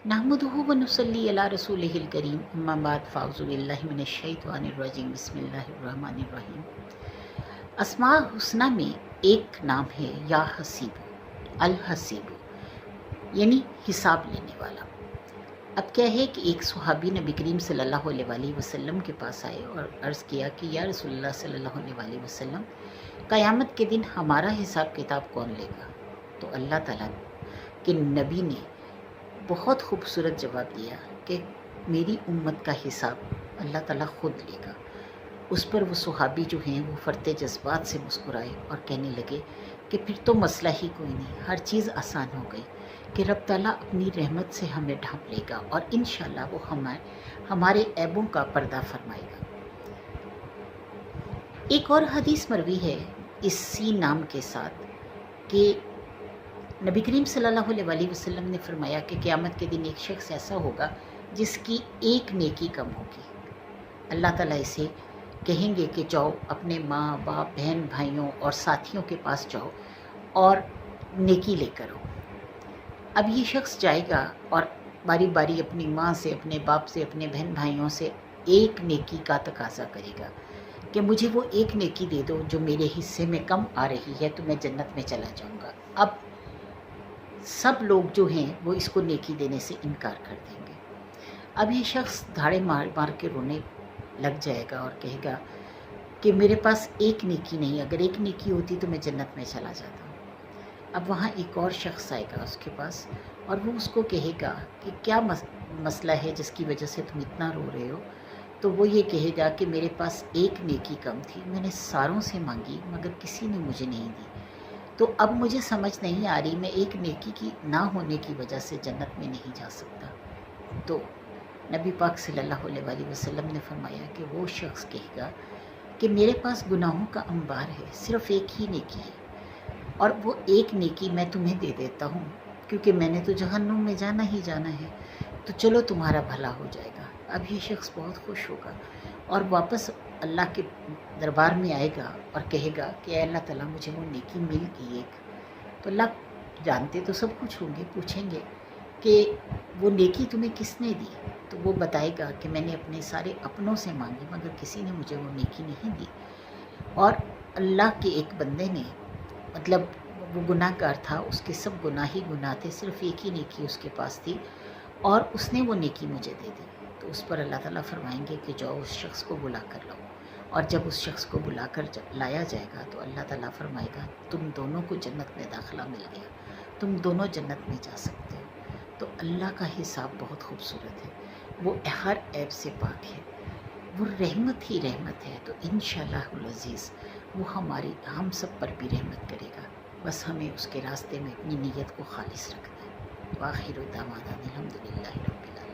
नहमदुहु व नुसल्ली अला रसूलिहिल करीम अम्मा बाद फ़ाउज़ु बिल्लाहि मिनश शैतानिर रजीम बिस्मिल्लाहिर रहमानिर रहीम। अस्माए हुस्ना में एक नाम है या हसीब अल हसीब, यानी हिसाब लेने वाला। अब क्या है कि एक सहाबी नबी करीम सल्लल्लाहु अलैहि वसल्लम के पास आए और अर्ज़ किया कि या रसूलुल्लाह सल्लल्लाहु अलैहि वसल्लम, क़यामत के दिन हमारा हिसाब किताब कौन लेगा? तो अल्लाह ताला के नबी ने बहुत खूबसूरत जवाब दिया कि मेरी उम्मत का हिसाब अल्लाह ताला ख़ुद लेगा। उस पर वो सहाबी जो हैं वो फरते जज्बात से मुस्कुराए और कहने लगे कि फिर तो मसला ही कोई नहीं, हर चीज़ आसान हो गई कि रब ताला अपनी रहमत से हमें ढांप लेगा और इंशाअल्लाह वो हमारे ऐबों का पर्दा फरमाएगा। एक और हदीस मरवी है इसी नाम के साथ कि नबी करीम सल्लल्लाहु अलैहि वसल्लम ने फरमाया कि क़यामत के दिन एक शख्स ऐसा होगा जिसकी एक नेकी कम होगी। अल्लाह ताला इसे कहेंगे कि जाओ अपने माँ बाप बहन भाइयों और साथियों के पास जाओ और नेकी लेकर आओ। अब ये शख्स जाएगा और बारी बारी अपनी माँ से, अपने बाप से, अपने बहन भाइयों से एक नेकी का तकाजा करेगा कि मुझे वो एक नेकी दे दो जो मेरे हिस्से में कम आ रही है, तो मैं जन्नत में चला जाऊँगा। अब सब लोग जो हैं वो इसको नेकी देने से इनकार कर देंगे। अब ये शख्स धाड़े मार मार के रोने लग जाएगा और कहेगा कि मेरे पास एक नेकी नहीं, अगर एक नेकी होती तो मैं जन्नत में चला जाता। अब वहाँ एक और शख्स आएगा उसके पास और वो उसको कहेगा कि क्या मसला है जिसकी वजह से तुम इतना रो रहे हो? तो वो ये कहेगा कि मेरे पास एक नेकी कम थी, मैंने सारों से मांगी मगर किसी ने मुझे नहीं दी, तो अब मुझे समझ नहीं आ रही, मैं एक नेकी की ना होने की वजह से जन्नत में नहीं जा सकता। तो नबी पाक सल्लल्लाहु अलैहि वसल्लम ने फरमाया कि वो शख्स कहेगा कि मेरे पास गुनाहों का अंबार है, सिर्फ़ एक ही नेकी है और वो एक नेकी मैं तुम्हें दे देता हूँ क्योंकि मैंने तो जहन्नुम में जाना ही जाना है, तो चलो तुम्हारा भला हो जाएगा। अब ये शख्स बहुत खुश होगा और वापस अल्लाह के दरबार में आएगा और कहेगा कि अल्लाह ताला मुझे वो नेकी मिल गई एक। तो अल्लाह जानते तो सब कुछ होंगे, पूछेंगे कि वो नेकी तुम्हें किसने दी? तो वो बताएगा कि मैंने अपने सारे अपनों से मांगी मगर किसी ने मुझे वो नेकी नहीं दी। और अल्लाह के एक बंदे ने, मतलब वो गुनाहगार था, उसके सब गुनाह ही गुनाह थे, सिर्फ़ एक ही नेकी उसके पास थी और उसने वो नेकी मुझे दे दी। तो उस पर अल्लाह ताला फरमाएंगे कि जाओ उस शख्स को बुला कर लाओ। और जब उस शख्स को बुला कर लाया जाएगा तो अल्लाह ताला फरमाएगा तुम दोनों को जन्नत में दाखिला मिल गया, तुम दोनों जन्नत में जा सकते हो। तो अल्लाह का हिसाब बहुत खूबसूरत है, वो हर ऐब से पाक है, वो रहमत ही रहमत है। तो इंशाअल्लाहुल अज़ीज़ वो हम सब पर भी रहमत करेगा, बस हमें उसके रास्ते में अपनी नीयत को खालिस रखना है। वाखिर दावाना अल्हम्दुलिल्लाहि रब्बिल आलमीन।